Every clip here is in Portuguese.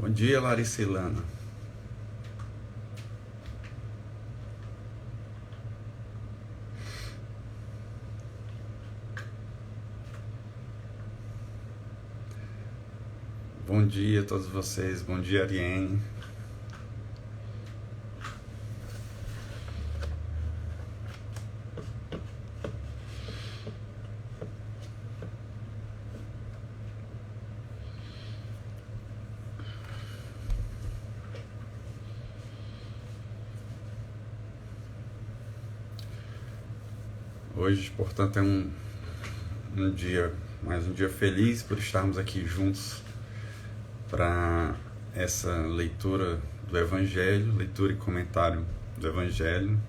Bom dia, Larissa e Lana. Bom dia a todos vocês. Bom dia, Ariane. Hoje, portanto, é mais um dia feliz por estarmos aqui juntos para essa leitura do Evangelho, leitura e comentário do Evangelho.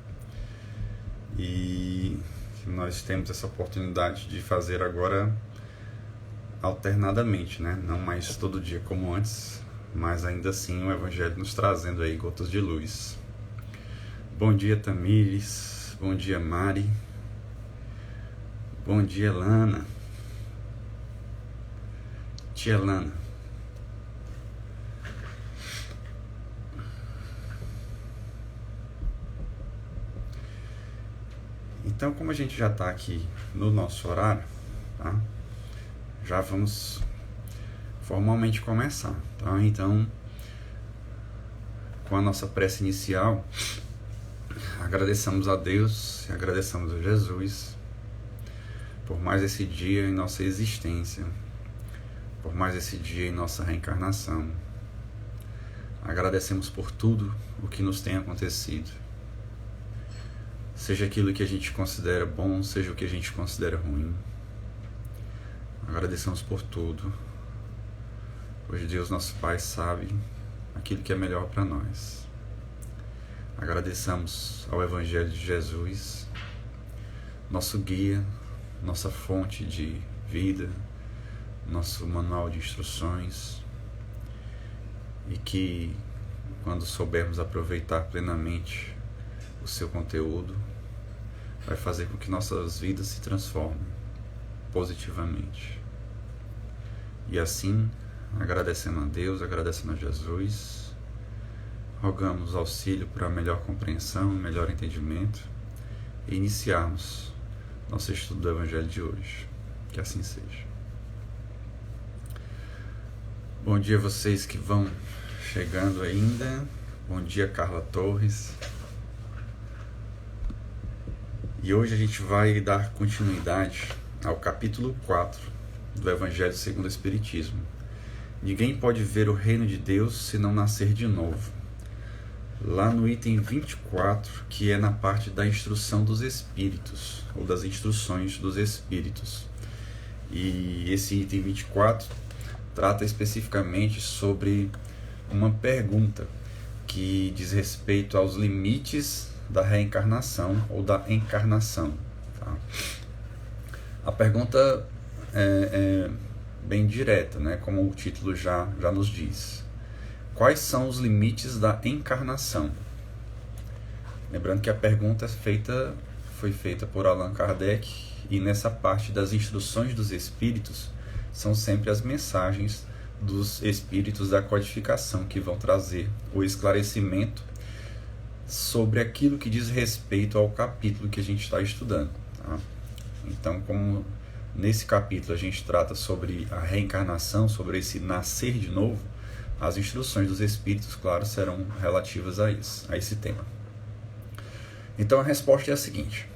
E nós temos essa oportunidade de fazer agora alternadamente, né? Não mais todo dia como antes, mas ainda assim o Evangelho nos trazendo aí gotas de luz. Bom dia, Tamires. Bom dia, Mari. Bom dia, Lana. Tia Lana. Então, como a gente já está aqui no nosso horário, tá? Já vamos formalmente começar, tá? Então, com a nossa prece inicial, agradecemos a Deus e agradecemos a Jesus por mais esse dia em nossa existência, por mais esse dia em nossa reencarnação. Agradecemos por tudo o que nos tem acontecido. Seja aquilo que a gente considera bom, seja o que a gente considera ruim. Agradecemos por tudo, pois Deus, nosso Pai, sabe aquilo que é melhor para nós. Agradecemos ao Evangelho de Jesus, nosso guia, nossa fonte de vida, nosso manual de instruções, e que, quando soubermos aproveitar plenamente o seu conteúdo, vai fazer com que nossas vidas se transformem positivamente. E assim, agradecendo a Deus, agradecendo a Jesus, rogamos auxílio para melhor compreensão, melhor entendimento, e iniciarmos nosso estudo do Evangelho de hoje. Que assim seja. Bom dia a vocês que vão chegando ainda. Bom dia, Carla Torres. E hoje a gente vai dar continuidade ao capítulo 4 do Evangelho segundo o Espiritismo. Ninguém pode ver o reino de Deus se não nascer de novo. Lá no item 24, que é na parte da instrução dos espíritos, ou das instruções dos espíritos. E esse item 24 trata especificamente sobre uma pergunta que diz respeito aos limites da reencarnação ou da encarnação. Tá? A pergunta é bem direta, né? Como o título já nos diz. Quais são os limites da encarnação? Lembrando que a pergunta foi feita por Allan Kardec, e nessa parte das instruções dos espíritos são sempre as mensagens dos espíritos da codificação que vão trazer o esclarecimento sobre aquilo que diz respeito ao capítulo que a gente está estudando. Tá? Então, como nesse capítulo a gente trata sobre a reencarnação, sobre esse nascer de novo, as instruções dos espíritos, claro, serão relativas a esse tema. Então a resposta é a seguinte: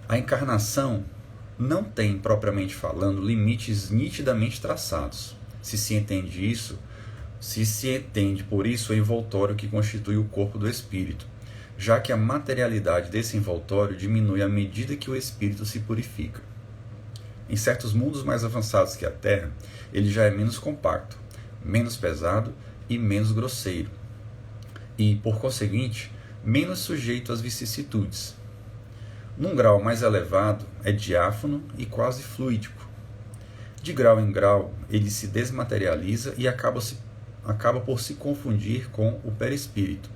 a encarnação não tem, propriamente falando, limites nitidamente traçados. Se entende por isso o envoltório que constitui o corpo do espírito, já que a materialidade desse envoltório diminui à medida que o espírito se purifica. Em certos mundos mais avançados que a Terra, ele já é menos compacto, menos pesado e menos grosseiro, e, por conseguinte, menos sujeito às vicissitudes. Num grau mais elevado, é diáfano e quase fluídico. De grau em grau, ele se desmaterializa e acaba por se confundir com o perispírito.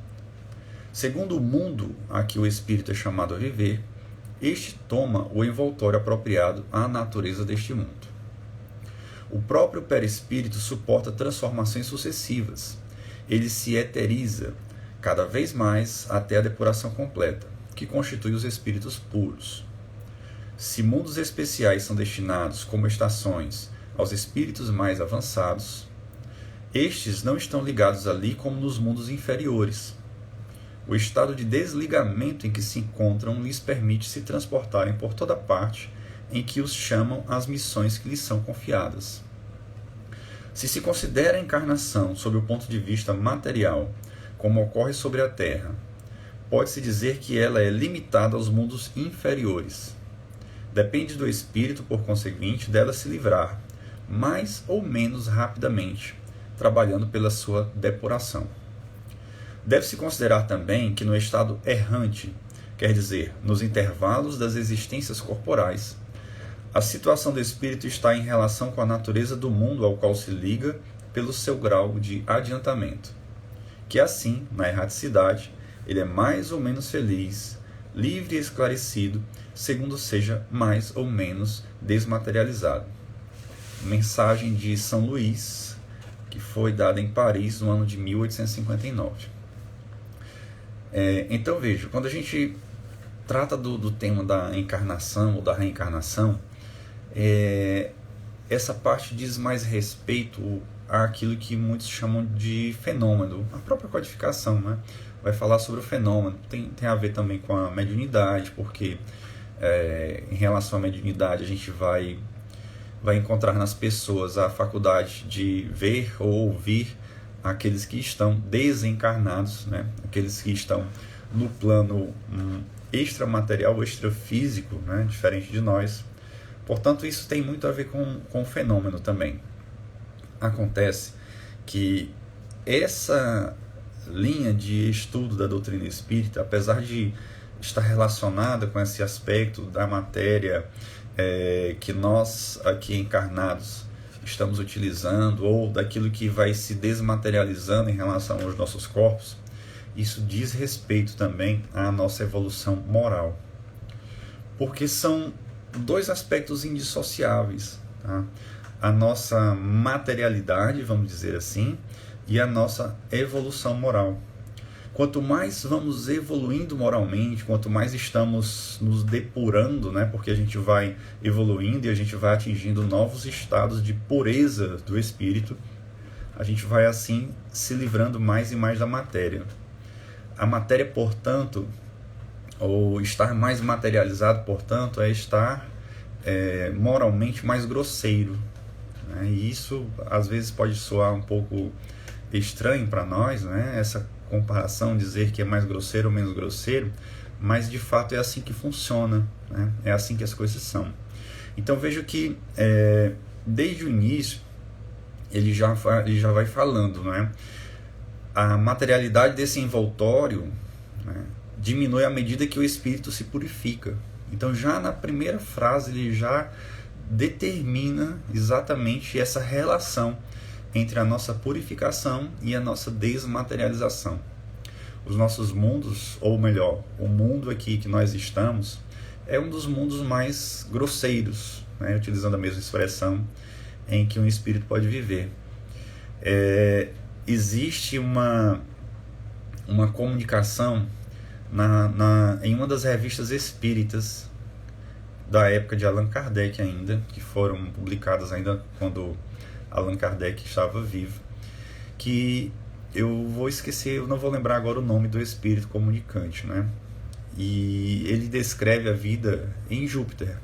Segundo o mundo a que o espírito é chamado a viver, este toma o envoltório apropriado à natureza deste mundo. O próprio perispírito suporta transformações sucessivas, ele se eteriza cada vez mais até a depuração completa, que constitui os espíritos puros. Se mundos especiais são destinados como estações aos espíritos mais avançados, estes não estão ligados ali como nos mundos inferiores. O estado de desligamento em que se encontram lhes permite se transportarem por toda parte em que os chamam às missões que lhes são confiadas. Se se considera a encarnação sob o ponto de vista material, como ocorre sobre a Terra, pode-se dizer que ela é limitada aos mundos inferiores. Depende do espírito, por conseguinte, dela se livrar, mais ou menos rapidamente, trabalhando pela sua depuração. Deve-se considerar também que no estado errante, quer dizer, nos intervalos das existências corporais, a situação do espírito está em relação com a natureza do mundo ao qual se liga pelo seu grau de adiantamento. Que assim, na erraticidade, ele é mais ou menos feliz, livre e esclarecido, segundo seja mais ou menos desmaterializado. Mensagem de São Luís, que foi dada em Paris no ano de 1859. Então veja, quando a gente trata do tema da encarnação ou da reencarnação, essa parte diz mais respeito àquilo que muitos chamam de fenômeno. A própria codificação, né, vai falar sobre o fenômeno. Tem a ver também com a mediunidade, porque em relação à mediunidade a gente vai encontrar nas pessoas a faculdade de ver ou ouvir aqueles que estão desencarnados, né? Aqueles que estão no plano extramaterial ou extrafísico, né? Diferente de nós. Portanto, isso tem muito a ver com o fenômeno também. Acontece que essa linha de estudo da doutrina espírita, apesar de estar relacionada com esse aspecto da matéria que nós aqui encarnados estamos utilizando, ou daquilo que vai se desmaterializando em relação aos nossos corpos, isso diz respeito também à nossa evolução moral. Porque são dois aspectos indissociáveis, tá? A nossa materialidade, vamos dizer assim, e a nossa evolução moral. Quanto mais vamos evoluindo moralmente, quanto mais estamos nos depurando, né, porque a gente vai evoluindo e a gente vai atingindo novos estados de pureza do espírito, a gente vai assim se livrando mais e mais da matéria. A matéria, portanto, ou estar mais materializado, portanto, é estar moralmente mais grosseiro, né? E isso às vezes pode soar um pouco estranho para nós, né? Essa comparação, dizer que é mais grosseiro ou menos grosseiro, mas de fato é assim que funciona, né? É assim que as coisas são. Então vejo que desde o início ele já vai falando, né? A materialidade desse envoltório, né, diminui à medida que o espírito se purifica. Então já na primeira frase ele já determina exatamente essa relação entre a nossa purificação e a nossa desmaterialização. Os nossos mundos, ou melhor, o mundo aqui que nós estamos, é um dos mundos mais grosseiros, né, utilizando a mesma expressão em que um espírito pode viver. Existe uma comunicação em uma das revistas espíritas da época de Allan Kardec ainda, que foram publicadas ainda quando Allan Kardec estava vivo, que eu não vou lembrar agora o nome do espírito comunicante, né? E ele descreve a vida em Júpiter.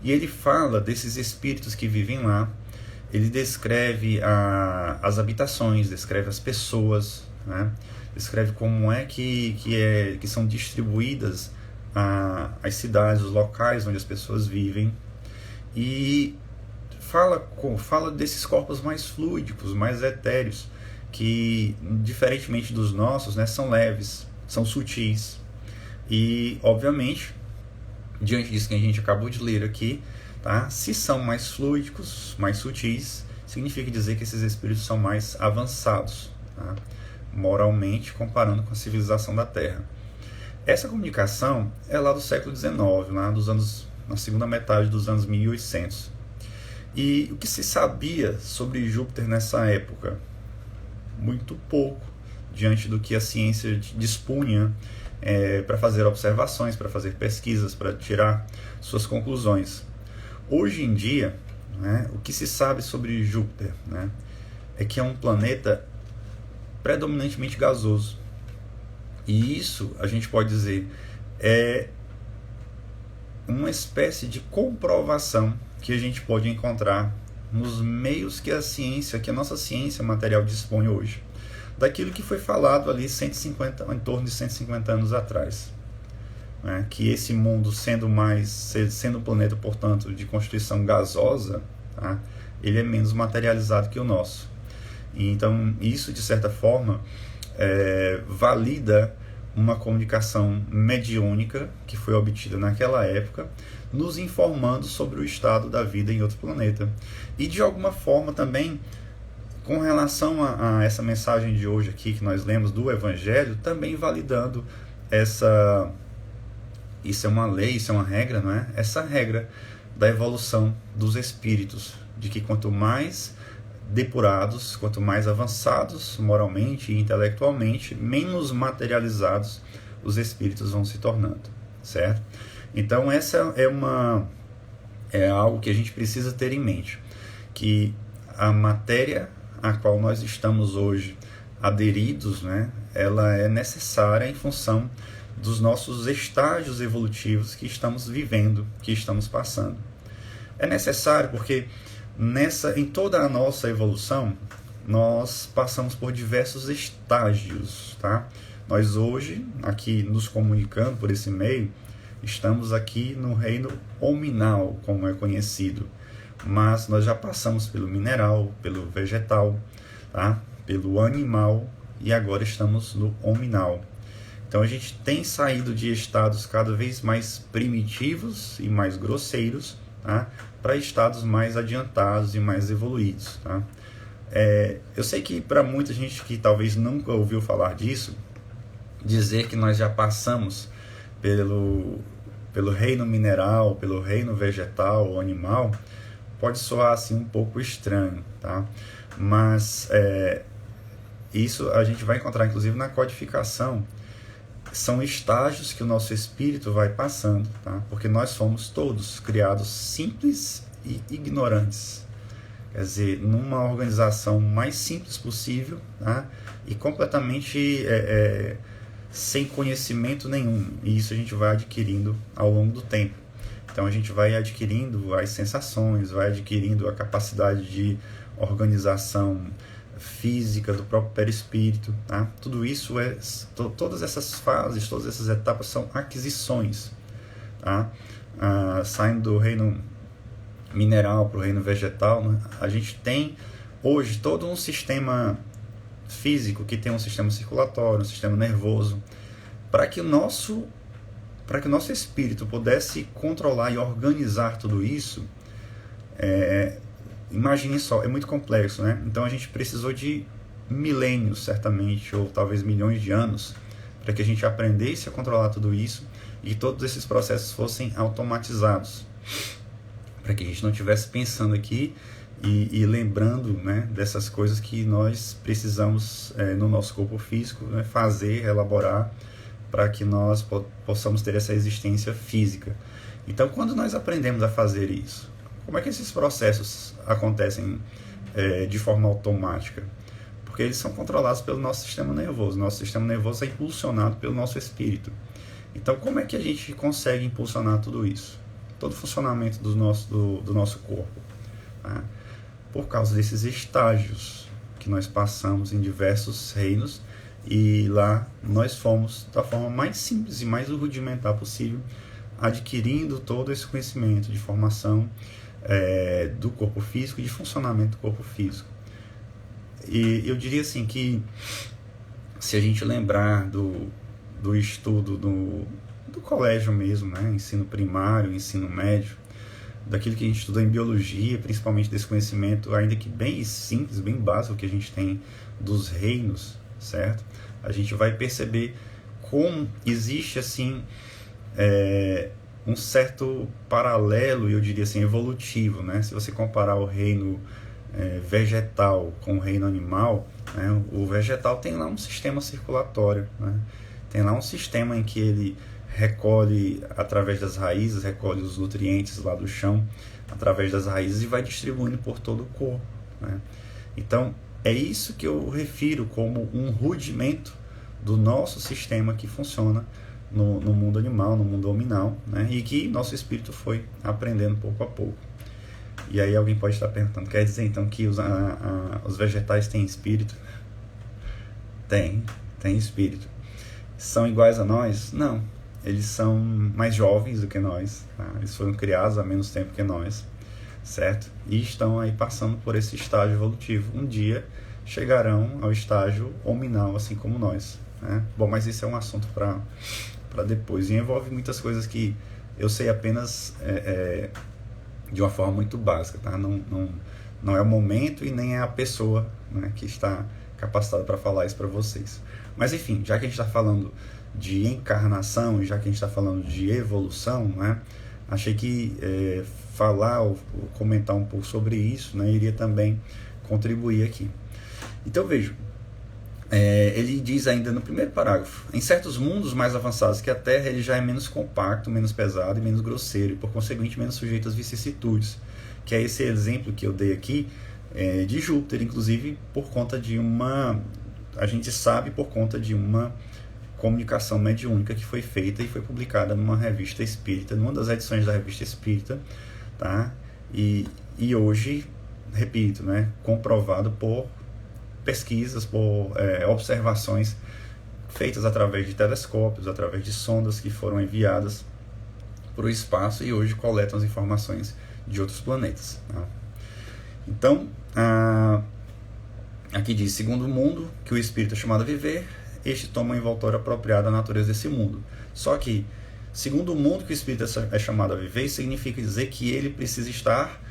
E ele fala desses espíritos que vivem lá, ele descreve as habitações, descreve as pessoas, né? Descreve como é que são distribuídas as cidades, os locais onde as pessoas vivem, e fala desses corpos mais fluídicos, mais etéreos, que, diferentemente dos nossos, né, são leves, são sutis. E, obviamente, diante disso que a gente acabou de ler aqui, tá? Se são mais fluídicos, mais sutis, significa dizer que esses espíritos são mais avançados, tá? Moralmente, comparando com a civilização da Terra. Essa comunicação é lá do século XIX, lá na segunda metade dos anos 1800. E o que se sabia sobre Júpiter nessa época? muito pouco diante do que a ciência dispunha para fazer observações, para fazer pesquisas, para tirar suas conclusões. Hoje em dia, né, o que se sabe sobre Júpiter, né, é que é um planeta predominantemente gasoso. E isso, a gente pode dizer, é uma espécie de comprovação que a gente pode encontrar nos meios que a nossa ciência material dispõe hoje, daquilo que foi falado ali em torno de 150 anos atrás. Né? Que esse mundo, sendo um planeta, portanto, de constituição gasosa, tá? Ele é menos materializado que o nosso. Então, isso, de certa forma, valida uma comunicação mediúnica que foi obtida naquela época, nos informando sobre o estado da vida em outro planeta. E, de alguma forma, também, com relação a essa mensagem de hoje aqui que nós lemos do Evangelho, também validando isso é uma lei, isso é uma regra, não é? Essa regra da evolução dos espíritos, de que quanto mais depurados, quanto mais avançados moralmente e intelectualmente, menos materializados os espíritos vão se tornando, certo? Então essa é algo que a gente precisa ter em mente, que a matéria a qual nós estamos hoje aderidos, né, ela é necessária em função dos nossos estágios evolutivos que estamos vivendo, que estamos passando. É necessário porque em toda a nossa evolução, nós passamos por diversos estágios, tá? Nós hoje, aqui nos comunicando por esse meio, estamos aqui no reino hominal, como é conhecido, mas nós já passamos pelo mineral, pelo vegetal, tá? Pelo animal e agora estamos no hominal. Então a gente tem saído de estados cada vez mais primitivos e mais grosseiros, tá? Para estados mais adiantados e mais evoluídos. Tá? Eu sei que para muita gente que talvez nunca ouviu falar disso, dizer que nós já passamos pelo reino mineral, pelo reino vegetal ou animal, pode soar assim um pouco estranho. Tá? Mas isso a gente vai encontrar inclusive na codificação. São estágios que o nosso espírito vai passando, tá? Porque nós somos todos criados simples e ignorantes. Quer dizer, numa organização mais simples possível, tá? E completamente sem conhecimento nenhum. E isso a gente vai adquirindo ao longo do tempo. Então a gente vai adquirindo as sensações, vai adquirindo a capacidade de organização física do próprio perispírito, tá? Tudo isso todas essas fases, todas essas etapas são aquisições, tá? Saindo do reino mineral para o reino vegetal, né? A gente tem hoje todo um sistema físico que tem um sistema circulatório, um sistema nervoso, para que o nosso espírito pudesse controlar e organizar tudo isso. Imagine só, é muito complexo, né? Então a gente precisou de milênios, certamente, ou talvez milhões de anos, para que a gente aprendesse a controlar tudo isso e todos esses processos fossem automatizados, para que a gente não estivesse pensando aqui e lembrando, né, dessas coisas que nós precisamos no nosso corpo físico, né, fazer, elaborar, para que nós possamos ter essa existência física. Então, quando nós aprendemos a fazer isso, como é que esses processos acontecem de forma automática? Porque eles são controlados pelo nosso sistema nervoso. Nosso sistema nervoso é impulsionado pelo nosso espírito. Então, como é que a gente consegue impulsionar tudo isso? Todo o funcionamento do nosso corpo. Tá? Por causa desses estágios que nós passamos em diversos reinos, e lá nós fomos, da forma mais simples e mais rudimentar possível, adquirindo todo esse conhecimento de formação do corpo físico e de funcionamento do corpo físico. E eu diria assim que, se a gente lembrar do estudo do colégio mesmo, né, ensino primário, ensino médio, daquilo que a gente estuda em biologia, principalmente desse conhecimento, ainda que bem simples, bem básico, que a gente tem dos reinos, certo? A gente vai perceber como existe assim um certo paralelo, eu diria assim, evolutivo, né? Se você comparar o reino vegetal com o reino animal, né? O vegetal tem lá um sistema circulatório, né? Tem lá um sistema em que ele recolhe através das raízes, recolhe os nutrientes lá do chão através das raízes e vai distribuindo por todo o corpo, né? Então é isso que eu refiro como um rudimento do nosso sistema que funciona no mundo animal, no mundo hominal, né? E que nosso espírito foi aprendendo pouco a pouco. E aí alguém pode estar perguntando, quer dizer então que os vegetais têm espírito? Tem espírito. São iguais a nós? Não. Eles são mais jovens do que nós, tá? Eles foram criados há menos tempo que nós, certo? E estão aí passando por esse estágio evolutivo. Um dia chegarão ao estágio hominal, assim como nós, né? Bom, mas isso é um assunto para depois. E envolve muitas coisas que eu sei apenas de uma forma muito básica, tá? Não é o momento e nem é a pessoa, né, que está capacitada para falar isso para vocês. Mas enfim, já que a gente está falando de encarnação, já que a gente está falando de evolução, né, achei que falar ou comentar um pouco sobre isso, né, iria também contribuir aqui. Então veja, ele diz ainda no primeiro parágrafo: em certos mundos mais avançados que a Terra, ele já é menos compacto, menos pesado e menos grosseiro, e por conseguinte menos sujeito às vicissitudes, que é esse exemplo que eu dei aqui de Júpiter, inclusive por conta de a gente sabe por conta de uma comunicação mediúnica que foi feita e foi publicada numa revista espírita, numa das edições da revista espírita, tá? E hoje, repito, né, comprovado por pesquisas, por observações feitas através de telescópios, através de sondas que foram enviadas para o espaço e hoje coletam as informações de outros planetas, tá? Então, aqui diz: segundo o mundo que o espírito é chamado a viver, este toma um envoltório apropriado à natureza desse mundo. Só que, segundo o mundo que o espírito é chamado a viver, significa dizer que ele precisa estar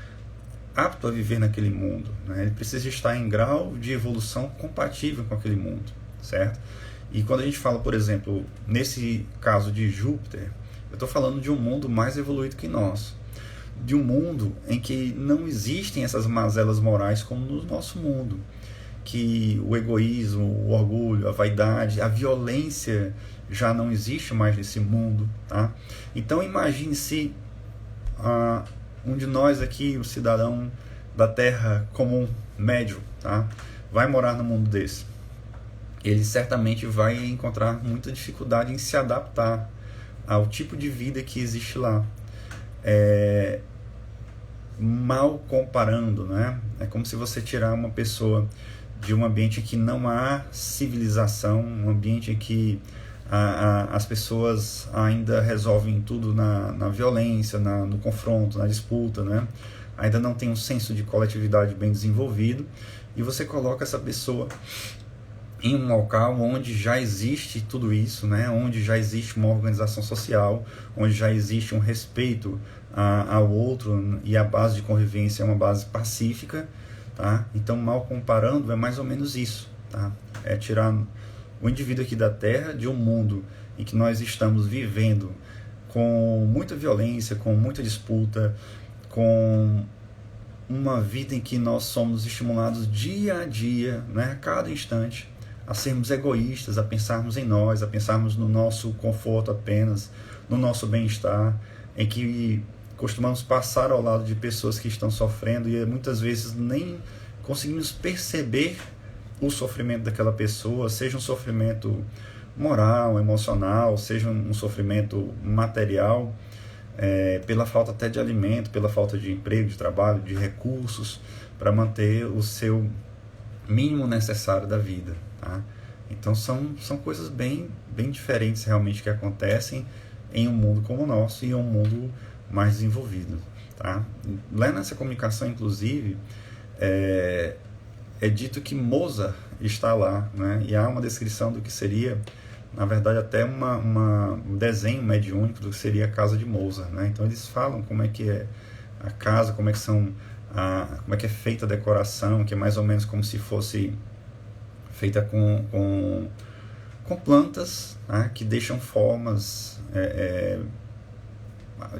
apto a viver naquele mundo, né? Ele precisa estar em grau de evolução compatível com aquele mundo, certo? E quando a gente fala, por exemplo, nesse caso de Júpiter, eu estou falando de um mundo mais evoluído que nós, de um mundo em que não existem essas mazelas morais como no nosso mundo, que o egoísmo, o orgulho, a vaidade, a violência já não existe mais nesse mundo, tá? Então imagine se um de nós aqui, o cidadão da Terra comum, médio, tá, vai morar num mundo desse. Ele certamente vai encontrar muita dificuldade em se adaptar ao tipo de vida que existe lá. Mal comparando, né? É como se você tirar uma pessoa de um ambiente em que não há civilização, um ambiente em que as pessoas ainda resolvem tudo na violência, no confronto, na disputa, né? Ainda não tem um senso de coletividade bem desenvolvido, e você coloca essa pessoa em um local onde já existe tudo isso, né? Onde já existe uma organização social, onde já existe um respeito ao outro, e a base de convivência é uma base pacífica, tá? Então, mal comparando, é mais ou menos isso, tá? É tirar o indivíduo aqui da Terra de um mundo em que nós estamos vivendo com muita violência, com muita disputa, com uma vida em que nós somos estimulados dia a dia, né, a cada instante, a sermos egoístas, a pensarmos em nós, a pensarmos no nosso conforto apenas, no nosso bem-estar, em que costumamos passar ao lado de pessoas que estão sofrendo e muitas vezes nem conseguimos perceber o sofrimento daquela pessoa, seja um sofrimento moral, emocional, seja um sofrimento material, pela falta até de alimento, pela falta de emprego, de trabalho, de recursos para manter o seu mínimo necessário da vida, tá? Então são coisas bem diferentes realmente que acontecem em um mundo como o nosso e em um mundo mais desenvolvido, tá? Lá nessa comunicação, inclusive, é dito que Mozart está lá, né? E há uma descrição do que seria, na verdade, até um desenho mediúnico do que seria a casa de Mozart, né? Então eles falam como é que é a casa, como é que é feita a decoração, que é mais ou menos como se fosse feita com plantas, né? Que deixam formas, eu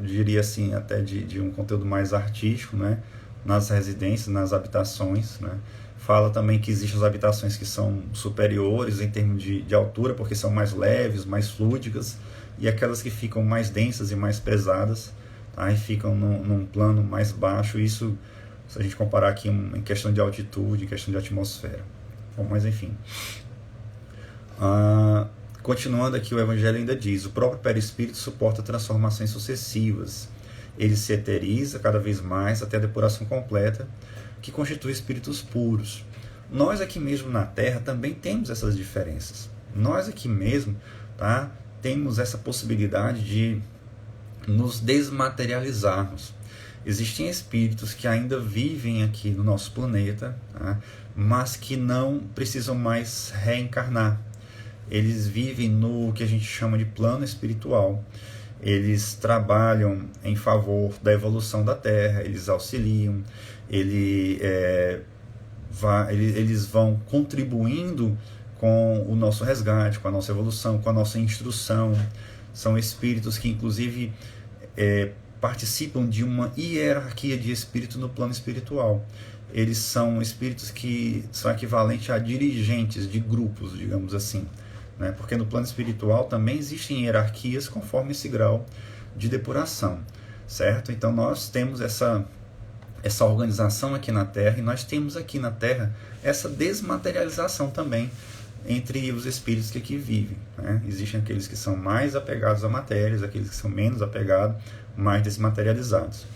diria assim, até de um conteúdo mais artístico, né? nas residências, nas habitações, né? Fala também que existem as habitações que são superiores em termos de altura, porque são mais leves, mais fluídicas, e aquelas que ficam mais densas e mais pesadas, tá? E ficam num plano mais baixo. Isso, se a gente comparar aqui em questão de altitude, em questão de atmosfera. Bom, mas enfim. Continuando aqui, o Evangelho ainda diz: o próprio perispírito suporta transformações sucessivas. Ele se eteriza cada vez mais até a depuração completa, que constitui espíritos puros. Nós aqui mesmo na Terra também temos essas diferenças. Nós aqui mesmo, tá, temos essa possibilidade de nos desmaterializarmos. Existem espíritos que ainda vivem aqui no nosso planeta, tá, mas que não precisam mais reencarnar. Eles vivem no que a gente chama de plano espiritual. Eles trabalham em favor da evolução da Terra, eles auxiliam, eles vão contribuindo com o nosso resgate, com a nossa evolução, com a nossa instrução. São espíritos que, inclusive, participam de uma hierarquia de espírito no plano espiritual. Eles são espíritos que são equivalentes a dirigentes de grupos, digamos assim, né? Porque no plano espiritual também existem hierarquias conforme esse grau de depuração, certo? Então nós temos essa organização aqui na Terra, e nós temos aqui na Terra essa desmaterialização também entre os espíritos que aqui vivem, né? Existem aqueles que são mais apegados à matéria, aqueles que são menos apegados, mais desmaterializados.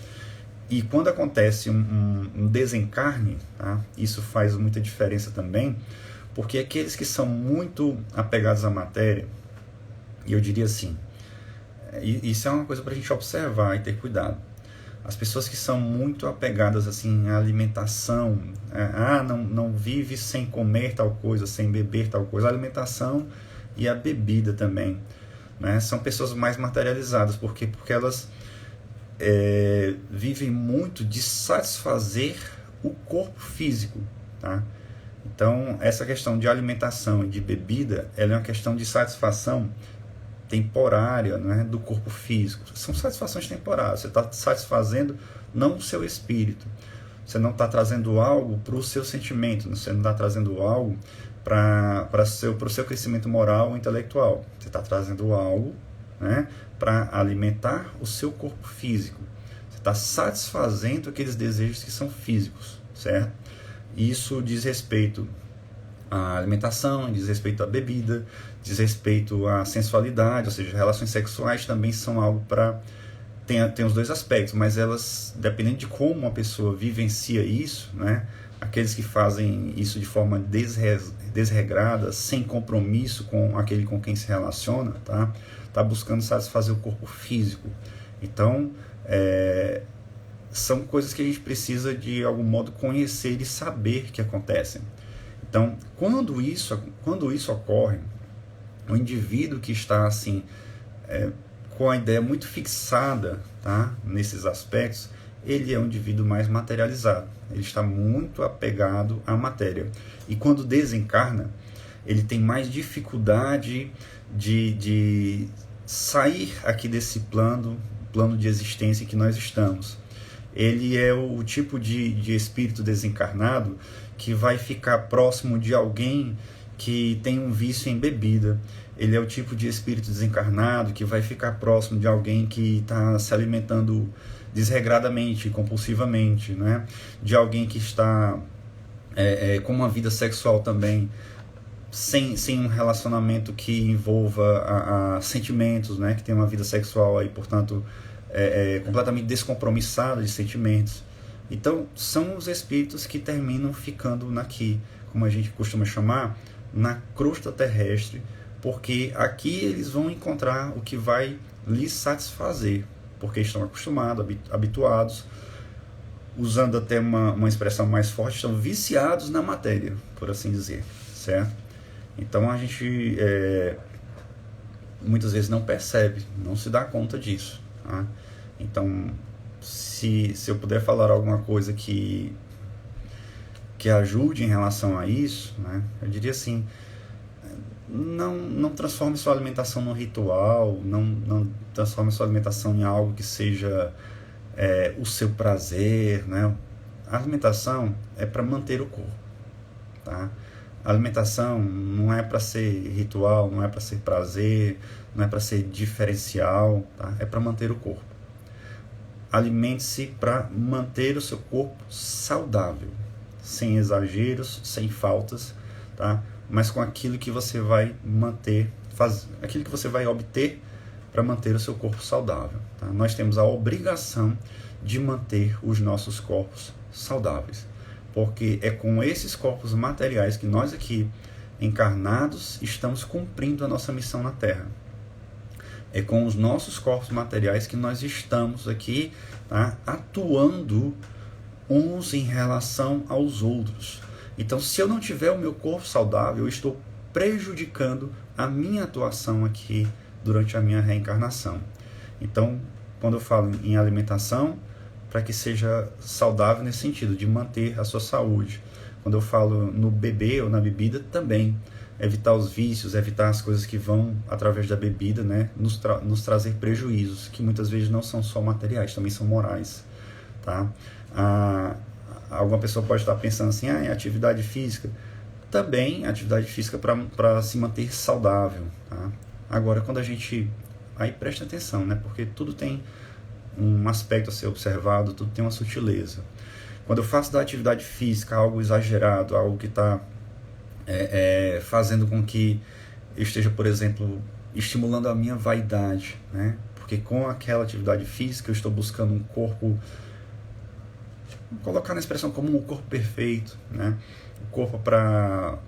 E quando acontece um desencarne, tá? Isso faz muita diferença também, porque aqueles que são muito apegados à matéria, e eu diria assim, isso é uma coisa para a gente observar e ter cuidado. As pessoas que são muito apegadas assim à alimentação, não vive sem comer tal coisa, sem beber tal coisa, a alimentação e a bebida também, né? São pessoas mais materializadas, porque elas vivem muito de satisfazer o corpo físico, tá? Então, essa questão de alimentação e de bebida, ela é uma questão de satisfação temporária, né, do corpo físico. São satisfações temporárias. Você está satisfazendo não o seu espírito. Você não está trazendo algo para o seu sentimento. Você não está trazendo algo para o seu crescimento moral ou intelectual. Você está trazendo algo, né, para alimentar o seu corpo físico. Você está satisfazendo aqueles desejos que são físicos, certo? Isso diz respeito à alimentação, diz respeito à bebida, diz respeito à sensualidade, ou seja, relações sexuais também são algo para... Tem os dois aspectos, mas elas, dependendo de como uma pessoa vivencia isso, né? Aqueles que fazem isso de forma desregrada, sem compromisso com aquele com quem se relaciona, tá buscando satisfazer o corpo físico. Então, são coisas que a gente precisa de algum modo conhecer e saber que acontecem. Então, quando isso ocorre, o indivíduo que está assim com a ideia muito fixada, tá, nesses aspectos, ele é um indivíduo mais materializado. Ele está muito apegado à matéria. E quando desencarna, ele tem mais dificuldade de sair aqui desse plano de existência em que nós estamos. Ele é o tipo de espírito desencarnado que vai ficar próximo de alguém que tem um vício em bebida. Ele é o tipo de espírito desencarnado que vai ficar próximo de alguém que está se alimentando desregradamente, compulsivamente, né? De alguém que está com uma vida sexual também sem um relacionamento que envolva sentimentos, né? Que tem uma vida sexual aí, portanto, completamente descompromissada de sentimentos. Então, são os espíritos que terminam ficando aqui, como a gente costuma chamar, na crosta terrestre, porque aqui eles vão encontrar o que vai lhes satisfazer, porque estão acostumados, habituados, usando até uma expressão mais forte, estão viciados na matéria, por assim dizer, certo? Então a gente muitas vezes não percebe, não se dá conta disso, tá? Então, se eu puder falar alguma coisa que ajude em relação a isso, né, eu diria assim: não transforme sua alimentação num ritual, não transforme sua alimentação em algo que seja o seu prazer, né? A alimentação é para manter o corpo, tá? A alimentação não é para ser ritual, não é para ser prazer, não é para ser diferencial, tá? É para manter o corpo. Alimente-se para manter o seu corpo saudável, sem exageros, sem faltas, tá? Mas com aquilo que você vai manter, aquilo que você vai obter para manter o seu corpo saudável, tá? Nós temos a obrigação de manter os nossos corpos saudáveis, porque é com esses corpos materiais que nós aqui, encarnados, estamos cumprindo a nossa missão na Terra. É com os nossos corpos materiais que nós estamos aqui, tá, atuando uns em relação aos outros. Então, se eu não tiver o meu corpo saudável, eu estou prejudicando a minha atuação aqui durante a minha reencarnação. Então, quando eu falo em alimentação, para que seja saudável nesse sentido, de manter a sua saúde. Quando eu falo no beber ou na bebida, também evitar os vícios, evitar as coisas que vão, através da bebida, né, nos trazer prejuízos, que muitas vezes não são só materiais, também são morais. Tá? Alguma pessoa pode estar pensando assim, atividade física. Também atividade física para se manter saudável. Tá? Agora, quando a gente... Aí presta atenção, né, porque tudo tem um aspecto a ser observado, tudo tem uma sutileza. Quando eu faço da atividade física algo exagerado, algo que está fazendo com que eu esteja, por exemplo, estimulando a minha vaidade, né? Porque com aquela atividade física eu estou buscando um corpo, vou colocar na expressão como um corpo perfeito, né? O corpo para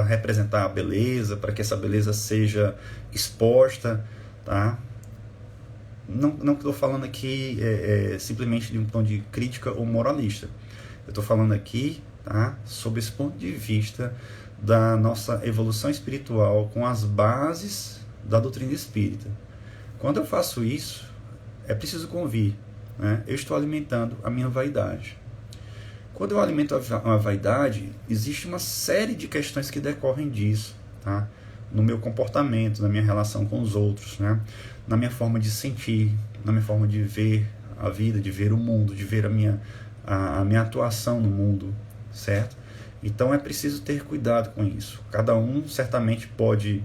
representar a beleza, para que essa beleza seja exposta, tá? Não estou falando aqui simplesmente de um tom de crítica ou moralista. Eu estou falando aqui, tá, sob esse ponto de vista da nossa evolução espiritual com as bases da doutrina espírita. Quando eu faço isso, é preciso convir, né? Eu estou alimentando a minha vaidade. Quando eu alimento a vaidade, existe uma série de questões que decorrem disso, tá? No meu comportamento, na minha relação com os outros, né? Na minha forma de sentir, na minha forma de ver a vida, de ver o mundo, de ver a minha atuação no mundo, certo? Então é preciso ter cuidado com isso. Cada um certamente pode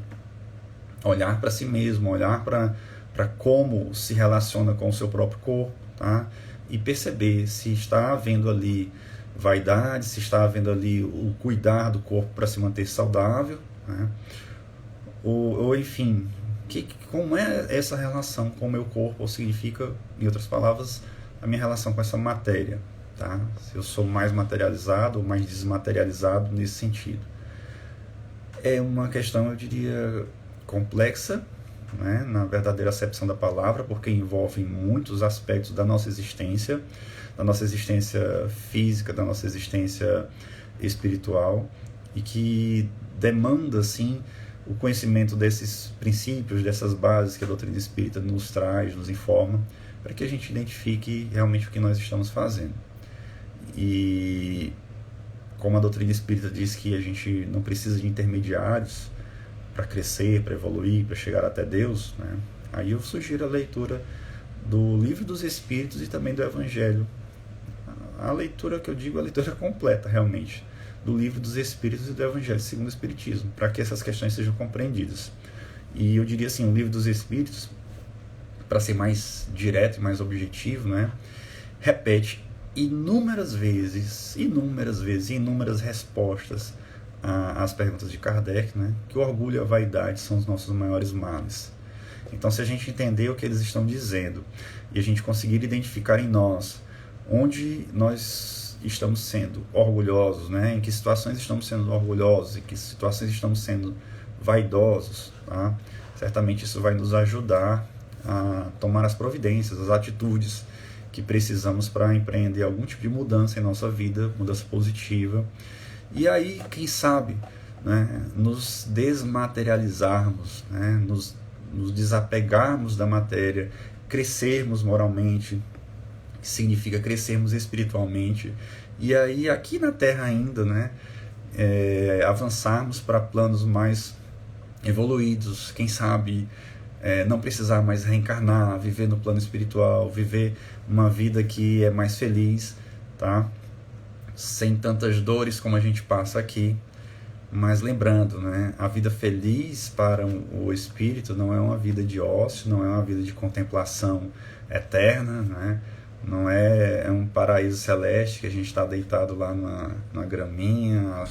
olhar para si mesmo, olhar para como se relaciona com o seu próprio corpo, tá? E perceber se está havendo ali vaidade, se está havendo ali o cuidar do corpo para se manter saudável, né? Ou enfim, como é essa relação com o meu corpo, ou significa, em outras palavras, a minha relação com essa matéria, tá? Se eu sou mais materializado ou mais desmaterializado nesse sentido. É uma questão, eu diria, complexa, né, na verdadeira acepção da palavra, porque envolve muitos aspectos da nossa existência física, da nossa existência espiritual, e que demanda, sim, o conhecimento desses princípios, dessas bases que a doutrina espírita nos traz, nos informa, para que a gente identifique realmente o que nós estamos fazendo. E como a doutrina espírita diz que a gente não precisa de intermediários para crescer, para evoluir, para chegar até Deus, né? Aí eu sugiro a leitura do Livro dos Espíritos e também do Evangelho. A leitura que eu digo, a leitura completa, realmente, do Livro dos Espíritos e do Evangelho segundo o Espiritismo, para que essas questões sejam compreendidas. E eu diria assim, o Livro dos Espíritos, para ser mais direto e mais objetivo, né, repete inúmeras vezes, inúmeras respostas às perguntas de Kardec, né, que o orgulho e a vaidade são os nossos maiores males. Então, se a gente entender o que eles estão dizendo e a gente conseguir identificar em nós onde nós estamos sendo orgulhosos, né, em que situações estamos sendo orgulhosos, em que situações estamos sendo vaidosos, tá? Certamente isso vai nos ajudar a tomar as providências, as atitudes que precisamos para empreender algum tipo de mudança em nossa vida, mudança positiva. E aí, quem sabe, né, nos desmaterializarmos, né, nos desapegarmos da matéria, crescermos moralmente, que significa crescermos espiritualmente, e aí aqui na Terra ainda, né, avançarmos para planos mais evoluídos, quem sabe não precisar mais reencarnar, viver no plano espiritual, viver uma vida que é mais feliz, tá? sem tantas dores como a gente passa aqui. Mas lembrando, né, a vida feliz para o espírito não é uma vida de ócio, não é uma vida de contemplação eterna, né? Não é um paraíso celeste que a gente está deitado lá na graminha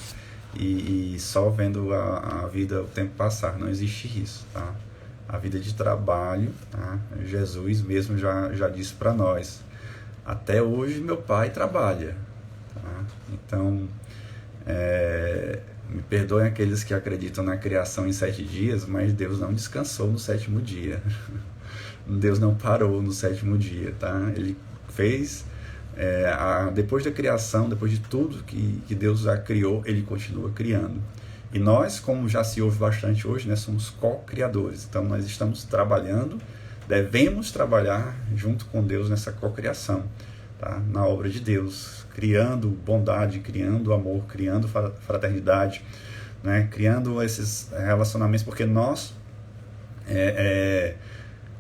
e só vendo a vida, o tempo passar. Não existe isso, tá? A vida de trabalho, tá? Jesus mesmo já disse para nós: até hoje meu pai trabalha, tá? Então, me perdoem aqueles que acreditam na criação em 7 dias, mas Deus não descansou no 7º dia. Deus não parou no 7º dia, tá? Ele fez, depois da criação, depois de tudo que Deus já criou, Ele continua criando. E nós, como já se ouve bastante hoje, né, somos co-criadores. Então nós estamos trabalhando, devemos trabalhar junto com Deus nessa co-criação, tá? Na obra de Deus, criando bondade, criando amor, criando fraternidade, né? Criando esses relacionamentos, porque nós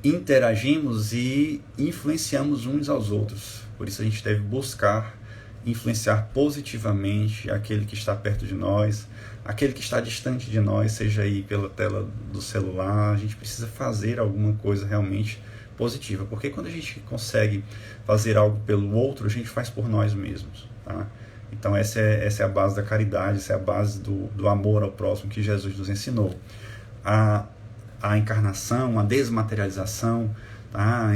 interagimos e influenciamos uns aos outros. Por isso a gente deve buscar influenciar positivamente aquele que está perto de nós, aquele que está distante de nós, seja aí pela tela do celular. A gente precisa fazer alguma coisa realmente positiva, porque quando a gente consegue fazer algo pelo outro, a gente faz por nós mesmos, tá? Então essa é a base da caridade, essa é a base do amor ao próximo que Jesus nos ensinou. A encarnação, a desmaterialização, tá?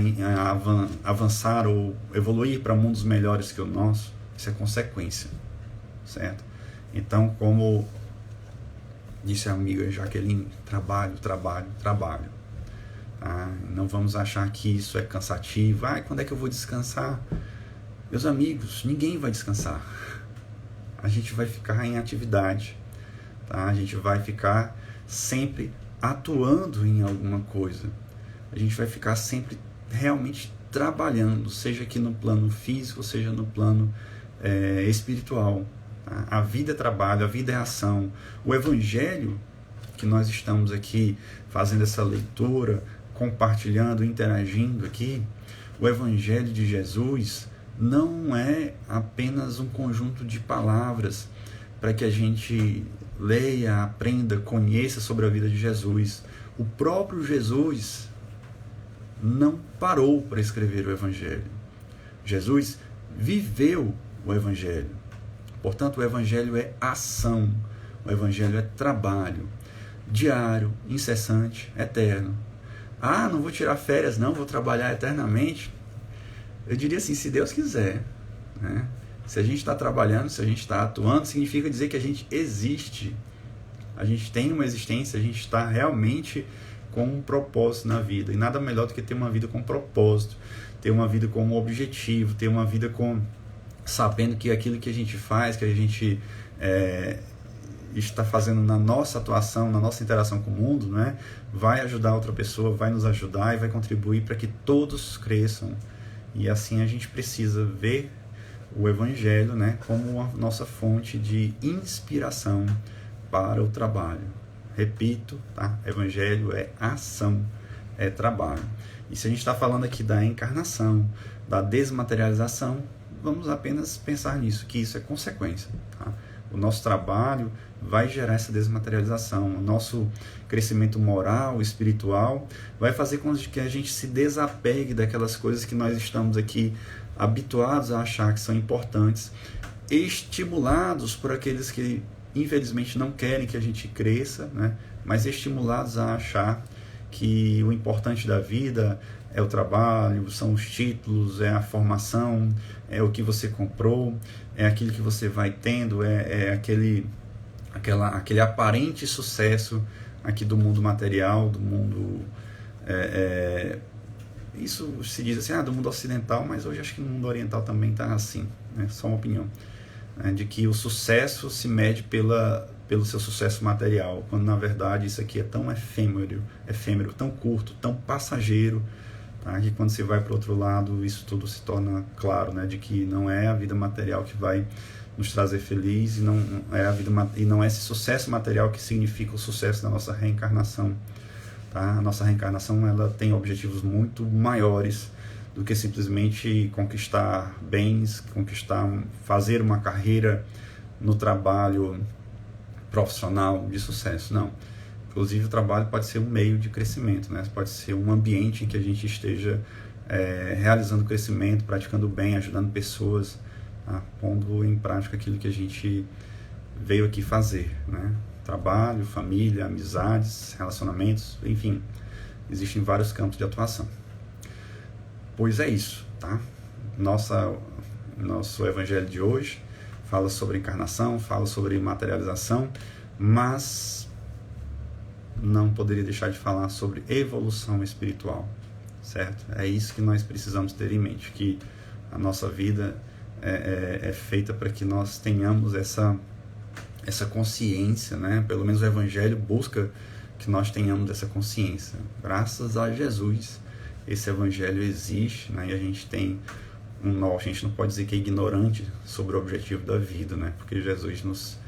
Avançar ou evoluir para mundos melhores que o nosso, isso é consequência, certo? Então, como disse a amiga Jaqueline, trabalho. Tá? Não vamos achar que isso é cansativo. Quando é que eu vou descansar? Meus amigos, ninguém vai descansar. A gente vai ficar em atividade, tá? A gente vai ficar sempre atuando em alguma coisa. A gente vai ficar sempre realmente trabalhando, seja aqui no plano físico, seja no plano espiritual. Tá? A vida é trabalho, a vida é ação. O Evangelho que nós estamos aqui fazendo essa leitura, compartilhando, interagindo aqui, o Evangelho de Jesus não é apenas um conjunto de palavras para que a gente leia, aprenda, conheça sobre a vida de Jesus. O próprio Jesus não parou para escrever o Evangelho. Jesus viveu o Evangelho. Portanto, o Evangelho é ação, o Evangelho é trabalho, diário, incessante, eterno. Não vou tirar férias, não, vou trabalhar eternamente. Eu diria assim, se Deus quiser, né? Se a gente está trabalhando, se a gente está atuando, significa dizer que a gente existe. A gente tem uma existência, a gente está realmente com um propósito na vida. E nada melhor do que ter uma vida com propósito, ter uma vida com um objetivo, ter uma vida com sabendo que aquilo que a gente faz, que a gente está fazendo na nossa atuação, na nossa interação com o mundo, né, vai ajudar outra pessoa, vai nos ajudar e vai contribuir para que todos cresçam. E assim a gente precisa ver o Evangelho, né, como a nossa fonte de inspiração para o trabalho. Repito, tá? Evangelho é ação, é trabalho. E se a gente está falando aqui da encarnação, da desmaterialização, vamos apenas pensar nisso, que isso é consequência. Tá? O nosso trabalho vai gerar essa desmaterialização. O nosso crescimento moral, espiritual, vai fazer com que a gente se desapegue daquelas coisas que nós estamos aqui habituados a achar que são importantes, estimulados por aqueles que infelizmente não querem que a gente cresça, né? Mas estimulados a achar que o importante da vida é o trabalho, são os títulos, é a formação, é o que você comprou, é aquilo que você vai tendo, aquele aparente sucesso aqui do mundo material, do mundo... Isso se diz assim, do mundo ocidental, mas hoje acho que no mundo oriental também está assim, né? Só uma opinião, né? De que o sucesso se mede pelo seu sucesso material, quando na verdade isso aqui é tão efêmero, tão curto, tão passageiro, tá? Que quando você vai para o outro lado, isso tudo se torna claro, né? De que não é a vida material que vai nos trazer feliz, e não é esse sucesso material que significa o sucesso da nossa reencarnação. Tá? A nossa reencarnação ela tem objetivos muito maiores, do que simplesmente conquistar bens, fazer uma carreira no trabalho profissional de sucesso. Não. Inclusive o trabalho pode ser um meio de crescimento, né? Pode ser um ambiente em que a gente esteja realizando crescimento, praticando bem, ajudando pessoas, tá? Pondo em prática aquilo que a gente veio aqui fazer, né? Trabalho, família, amizades, relacionamentos, enfim, existem vários campos de atuação. Pois é isso, tá? Nosso evangelho de hoje fala sobre encarnação, fala sobre materialização, mas não poderia deixar de falar sobre evolução espiritual, certo? É isso que nós precisamos ter em mente, que a nossa vida é feita para que nós tenhamos essa consciência, né? Pelo menos o evangelho busca que nós tenhamos essa consciência. Graças a Jesus, esse evangelho existe, né? E a gente tem a gente não pode dizer que é ignorante sobre o objetivo da vida, né? Porque Jesus nos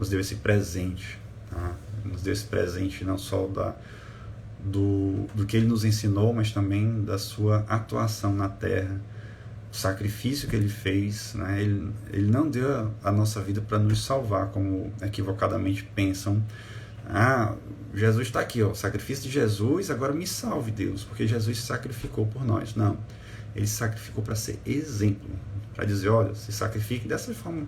deu esse presente, tá? Nos deu esse presente não só do que ele nos ensinou, mas também da sua atuação na terra, o sacrifício que ele fez, né? Ele não deu a nossa vida para nos salvar, como equivocadamente pensam. Jesus está aqui, ó, o sacrifício de Jesus, agora me salve, Deus, porque Jesus se sacrificou por nós. Não, ele se sacrificou para ser exemplo, para dizer, olha, se sacrifique dessa forma,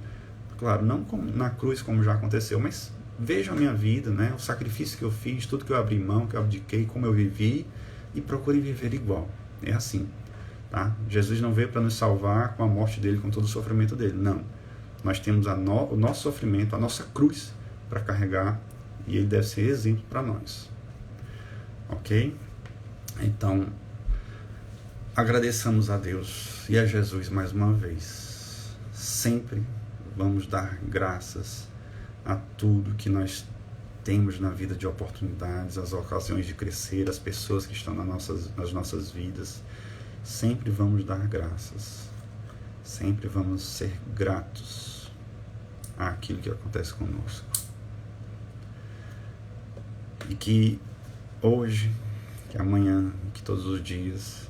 claro, não como na cruz, como já aconteceu, mas vejam a minha vida, né? O sacrifício que eu fiz, tudo que eu abri mão, que eu abdiquei, como eu vivi, e procure viver igual. É assim, tá? Jesus não veio para nos salvar com a morte dele, com todo o sofrimento dele, não. Nós temos o nosso sofrimento, a nossa cruz para carregar, e ele deve ser exemplo para nós. Ok? Então, agradeçamos a Deus e a Jesus mais uma vez. Sempre vamos dar graças a tudo que nós temos na vida de oportunidades, as ocasiões de crescer, as pessoas que estão nas nossas vidas. Sempre vamos dar graças. Sempre vamos ser gratos àquilo que acontece conosco. E que hoje, que amanhã, que todos os dias,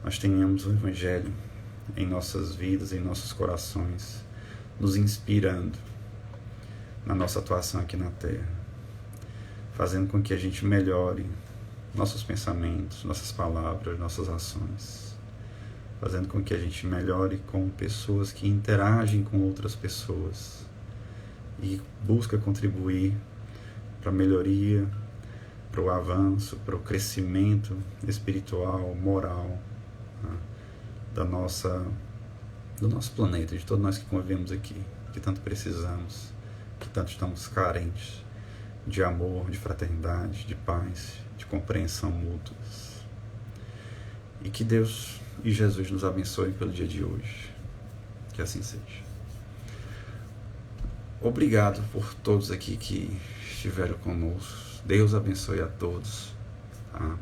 nós tenhamos o Evangelho em nossas vidas, em nossos corações, nos inspirando na nossa atuação aqui na Terra, fazendo com que a gente melhore nossos pensamentos, nossas palavras, nossas ações, fazendo com que a gente melhore com pessoas que interagem com outras pessoas e busca contribuir para a melhoria, para o avanço, para o crescimento espiritual, moral, né, do nosso planeta, de todos nós que convivemos aqui, que tanto precisamos, que tanto estamos carentes de amor, de fraternidade, de paz, de compreensão mútuas. E que Deus e Jesus nos abençoem pelo dia de hoje. Que assim seja. Obrigado por todos aqui que estiveram conosco. Deus abençoe a todos, tá?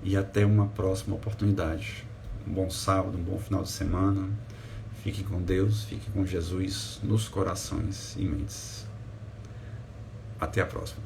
E até uma próxima oportunidade. Um bom sábado, um bom final de semana. Fiquem com Deus, fiquem com Jesus nos corações e mentes. Até a próxima.